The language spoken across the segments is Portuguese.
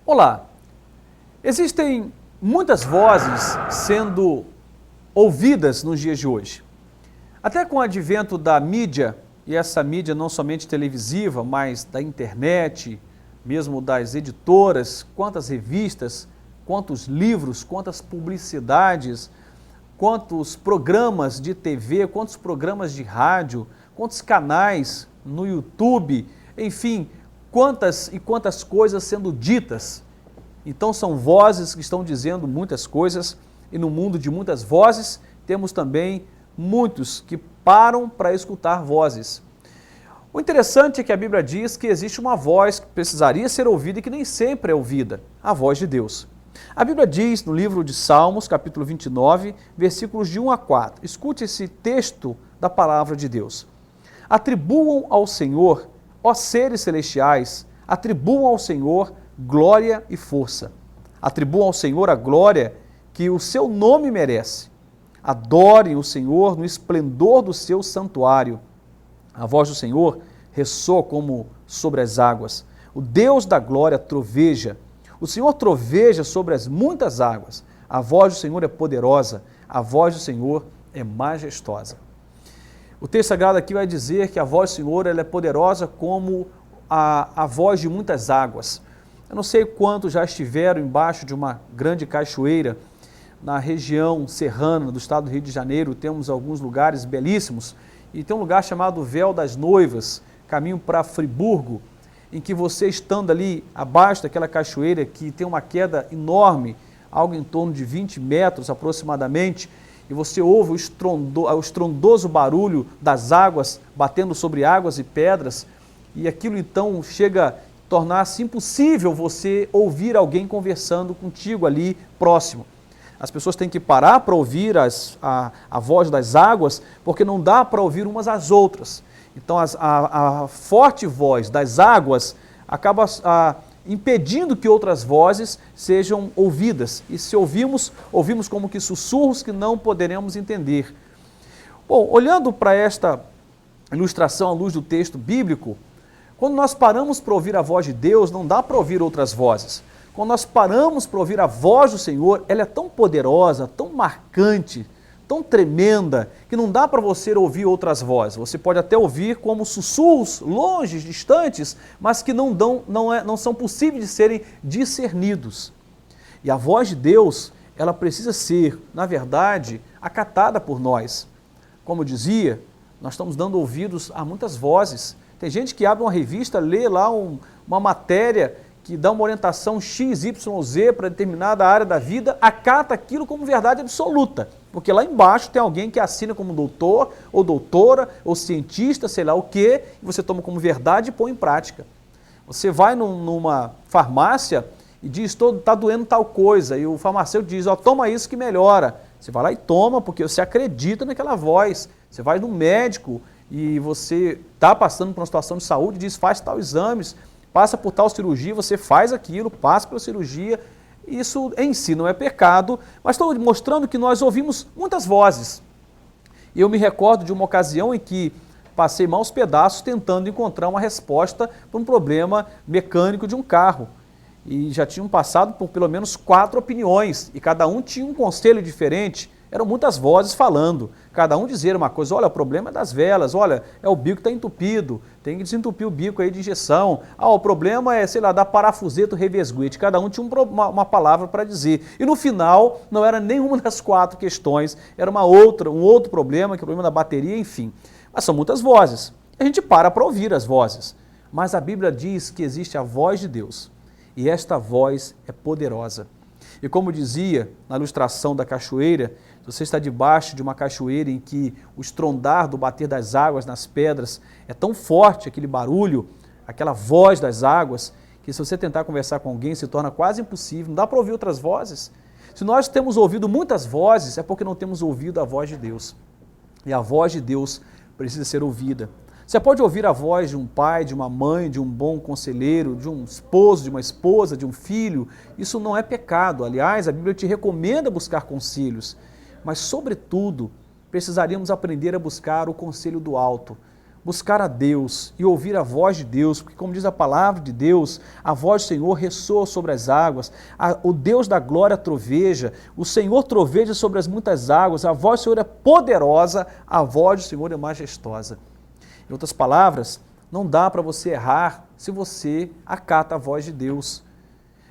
Olá, existem muitas vozes sendo ouvidas nos dias de hoje. Até com o advento da mídia, e essa mídia não somente televisiva, mas da internet, mesmo das editoras, quantas revistas, quantos livros, quantas publicidades, quantos programas de TV, quantos programas de rádio, quantos canais no YouTube, enfim, quantas e quantas coisas sendo ditas. Então são vozes que estão dizendo muitas coisas, e no mundo de muitas vozes temos também muitos que param para escutar vozes. O interessante é que a Bíblia diz que existe uma voz que precisaria ser ouvida e que nem sempre é ouvida, a voz de Deus. A Bíblia diz no livro de Salmos, capítulo 29, versículos de 1 a 4. Escute esse texto da palavra de Deus. Atribuam ao Senhor, ó seres celestiais, atribuam ao Senhor glória e força. Atribuam ao Senhor a glória que o seu nome merece. Adorem o Senhor no esplendor do seu santuário. A voz do Senhor ressoa como sobre as águas. O Deus da glória troveja. O Senhor troveja sobre as muitas águas. A voz do Senhor é poderosa. A voz do Senhor é majestosa. O texto sagrado aqui vai dizer que a voz do Senhor ela é poderosa como a voz de muitas águas. Eu não sei quantos já estiveram embaixo de uma grande cachoeira na região serrana do estado do Rio de Janeiro. Temos alguns lugares belíssimos e tem um lugar chamado Véu das Noivas, caminho para Friburgo, em que você estando ali abaixo daquela cachoeira que tem uma queda enorme, algo em torno de 20 metros aproximadamente, e você ouve o estrondoso barulho das águas batendo sobre águas e pedras, e aquilo então chega a tornar-se impossível você ouvir alguém conversando contigo ali próximo. As pessoas têm que parar para ouvir a voz das águas, porque não dá para ouvir umas às outras. Então a forte voz das águas acaba impedindo que outras vozes sejam ouvidas. E se ouvimos como que sussurros que não poderemos entender. Bom, olhando para esta ilustração à luz do texto bíblico, quando nós paramos para ouvir a voz de Deus, não dá para ouvir outras vozes. Quando nós paramos para ouvir a voz do Senhor, ela é tão poderosa, tão marcante, tão tremenda, que não dá para você ouvir outras vozes. Você pode até ouvir como sussurros longe, distantes, mas que não são possíveis de serem discernidos. E a voz de Deus, ela precisa ser, na verdade, acatada por nós. Como eu dizia, nós estamos dando ouvidos a muitas vozes. Tem gente que abre uma revista, lê lá uma matéria que dá uma orientação XYZ para determinada área da vida, acata aquilo como verdade absoluta. Porque lá embaixo tem alguém que assina como doutor, ou doutora, ou cientista, sei lá o quê, e você toma como verdade e põe em prática. Você vai numa farmácia e diz, está doendo tal coisa, e o farmacêutico diz, toma isso que melhora. Você vai lá e toma, porque você acredita naquela voz. Você vai no médico e você está passando por uma situação de saúde, diz, faz tal exames, passa por tal cirurgia, você faz aquilo, passa pela cirurgia. Isso em si não é pecado, mas estou mostrando que nós ouvimos muitas vozes. E eu me recordo de uma ocasião em que passei maus pedaços tentando encontrar uma resposta para um problema mecânico de um carro. E já tinham passado por pelo menos 4 opiniões, e cada um tinha um conselho diferente. Eram muitas vozes falando, cada um dizia uma coisa, olha, o problema é das velas, olha, é o bico que está entupido, tem que desentupir o bico aí de injeção, o problema é, sei lá, da parafuseto revesguete, cada um tinha uma palavra para dizer. E no final, não era nenhuma das 4 questões, era um outro problema, que é o problema da bateria, enfim. Mas são muitas vozes, a gente para ouvir as vozes, mas a Bíblia diz que existe a voz de Deus, e esta voz é poderosa. E como dizia na ilustração da cachoeira, se você está debaixo de uma cachoeira em que o estrondar do bater das águas nas pedras é tão forte, aquele barulho, aquela voz das águas, que se você tentar conversar com alguém se torna quase impossível, não dá para ouvir outras vozes. Se nós temos ouvido muitas vozes, é porque não temos ouvido a voz de Deus. E a voz de Deus precisa ser ouvida. Você pode ouvir a voz de um pai, de uma mãe, de um bom conselheiro, de um esposo, de uma esposa, de um filho. Isso não é pecado. Aliás, a Bíblia te recomenda buscar conselhos. Mas, sobretudo, precisaríamos aprender a buscar o conselho do alto. buscar a Deus e ouvir a voz de Deus, porque como diz a palavra de Deus, a voz do Senhor ressoa sobre as águas, o Deus da glória troveja, o Senhor troveja sobre as muitas águas, a voz do Senhor é poderosa, a voz do Senhor é majestosa. Em outras palavras, não dá para você errar se você acata a voz de Deus.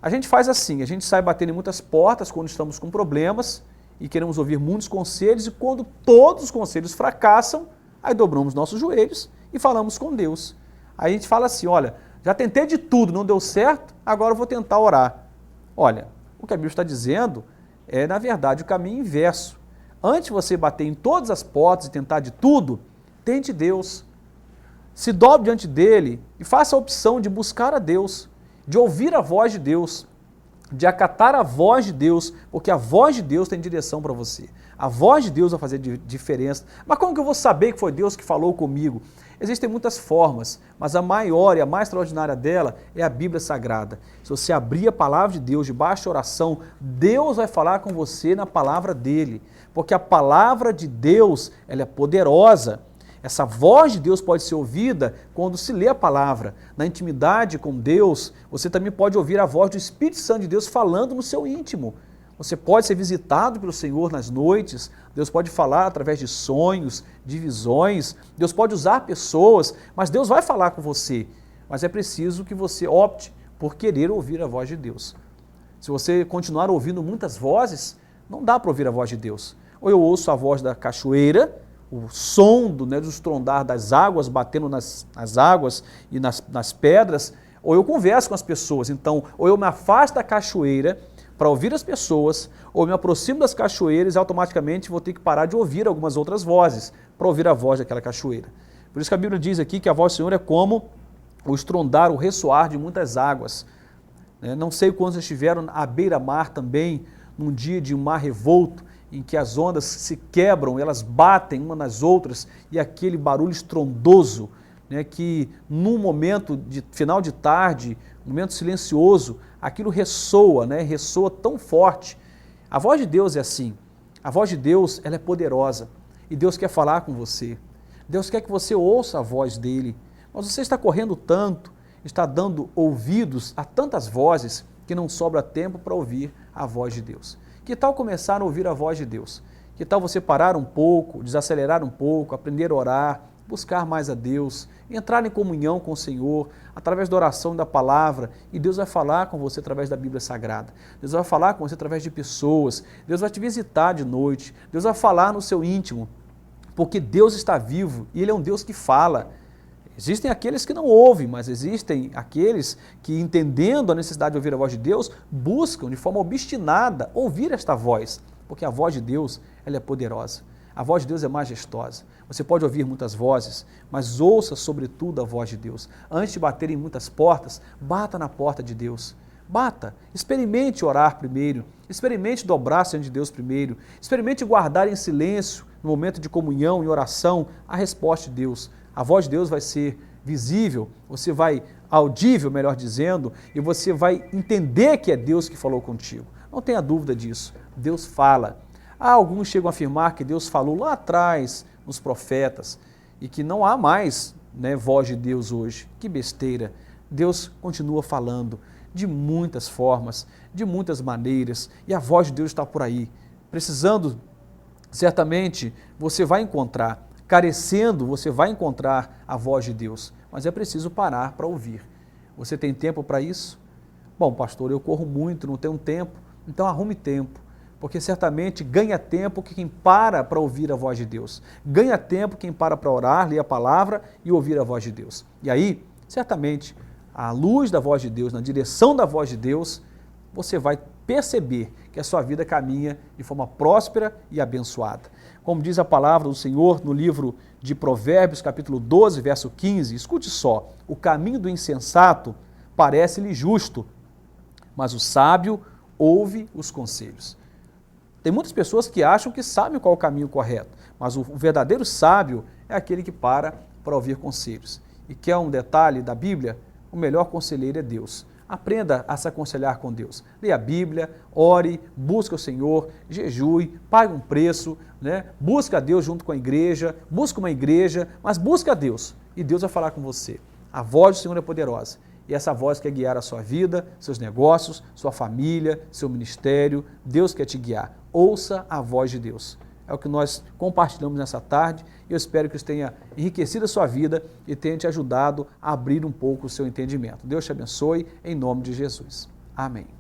A gente faz assim, a gente sai batendo em muitas portas quando estamos com problemas e queremos ouvir muitos conselhos, e quando todos os conselhos fracassam, aí dobramos nossos joelhos e falamos com Deus. Aí a gente fala assim, olha, já tentei de tudo, não deu certo, agora eu vou tentar orar. Olha, o que a Bíblia está dizendo é, na verdade, o caminho inverso. Antes de você bater em todas as portas e tentar de tudo, tente Deus. Se dobre diante dele e faça a opção de buscar a Deus, de ouvir a voz de Deus, de acatar a voz de Deus, porque a voz de Deus tem direção para você. A voz de Deus vai fazer diferença. Mas como que eu vou saber que foi Deus que falou comigo? Existem muitas formas, mas a maior e a mais extraordinária dela é a Bíblia Sagrada. Se você abrir a palavra de Deus debaixo de oração, Deus vai falar com você na palavra dele, porque a palavra de Deus, ela é poderosa. Essa voz de Deus pode ser ouvida quando se lê a palavra. Na intimidade com Deus, você também pode ouvir a voz do Espírito Santo de Deus falando no seu íntimo. Você pode ser visitado pelo Senhor nas noites, Deus pode falar através de sonhos, de visões, Deus pode usar pessoas, mas Deus vai falar com você. Mas é preciso que você opte por querer ouvir a voz de Deus. Se você continuar ouvindo muitas vozes, não dá para ouvir a voz de Deus. Ou eu ouço a voz da cachoeira, o som do estrondar das águas batendo nas águas e nas pedras, ou eu converso com as pessoas. Então, ou eu me afasto da cachoeira para ouvir as pessoas, ou eu me aproximo das cachoeiras e automaticamente vou ter que parar de ouvir algumas outras vozes para ouvir a voz daquela cachoeira. Por isso que a Bíblia diz aqui que a voz do Senhor é como o estrondar, o ressoar de muitas águas. Não sei quantos estiveram à beira-mar também, num dia de um mar revolto, em que as ondas se quebram, elas batem umas nas outras, e aquele barulho estrondoso, que num momento de final de tarde, um momento silencioso, aquilo ressoa, ressoa tão forte. A voz de Deus é assim, a voz de Deus ela é poderosa, e Deus quer falar com você, Deus quer que você ouça a voz dele, mas você está correndo tanto, está dando ouvidos a tantas vozes, que não sobra tempo para ouvir a voz de Deus. Que tal começar a ouvir a voz de Deus? Que tal você parar um pouco, desacelerar um pouco, aprender a orar, buscar mais a Deus, entrar em comunhão com o Senhor, através da oração e da palavra, e Deus vai falar com você através da Bíblia Sagrada. Deus vai falar com você através de pessoas, Deus vai te visitar de noite, Deus vai falar no seu íntimo, porque Deus está vivo e Ele é um Deus que fala. Existem aqueles que não ouvem, mas existem aqueles que, entendendo a necessidade de ouvir a voz de Deus, buscam de forma obstinada ouvir esta voz, porque a voz de Deus ela é poderosa, a voz de Deus é majestosa. Você pode ouvir muitas vozes, mas ouça sobretudo a voz de Deus. Antes de bater em muitas portas, bata na porta de Deus. Bata, experimente orar primeiro, experimente dobrar-se diante de Deus primeiro, experimente guardar em silêncio, no momento de comunhão e oração, a resposta de Deus. A voz de Deus vai ser visível, você vai audível, melhor dizendo, e você vai entender que é Deus que falou contigo. Não tenha dúvida disso, Deus fala. Alguns chegam a afirmar que Deus falou lá atrás, nos profetas, e que não há mais voz de Deus hoje. Que besteira! Deus continua falando de muitas formas, de muitas maneiras, e a voz de Deus está por aí. Precisando, certamente, você vai encontrar. Carecendo, você vai encontrar a voz de Deus, mas é preciso parar para ouvir. Você tem tempo para isso? Bom, pastor, eu corro muito, não tenho tempo, então arrume tempo, porque certamente ganha tempo quem para ouvir a voz de Deus. Ganha tempo quem para orar, ler a palavra e ouvir a voz de Deus. E aí, certamente, à luz da voz de Deus, na direção da voz de Deus, você vai perceber que a sua vida caminha de forma próspera e abençoada. Como diz a palavra do Senhor no livro de Provérbios, capítulo 12, verso 15, escute só, o caminho do insensato parece-lhe justo, mas o sábio ouve os conselhos. Tem muitas pessoas que acham que sabem qual é o caminho correto, mas o verdadeiro sábio é aquele que para ouvir conselhos. E quer um detalhe da Bíblia? O melhor conselheiro é Deus. aprenda a se aconselhar com Deus. Leia a Bíblia, ore, busque o Senhor, jejue, pague um preço, né? Busque a Deus junto com a igreja, busque uma igreja, mas busque a Deus e Deus vai falar com você. A voz do Senhor é poderosa e essa voz quer guiar a sua vida, seus negócios, sua família, seu ministério. Deus quer te guiar. Ouça a voz de Deus. É o que nós compartilhamos nessa tarde e eu espero que isso tenha enriquecido a sua vida e tenha te ajudado a abrir um pouco o seu entendimento. Deus te abençoe, em nome de Jesus. Amém.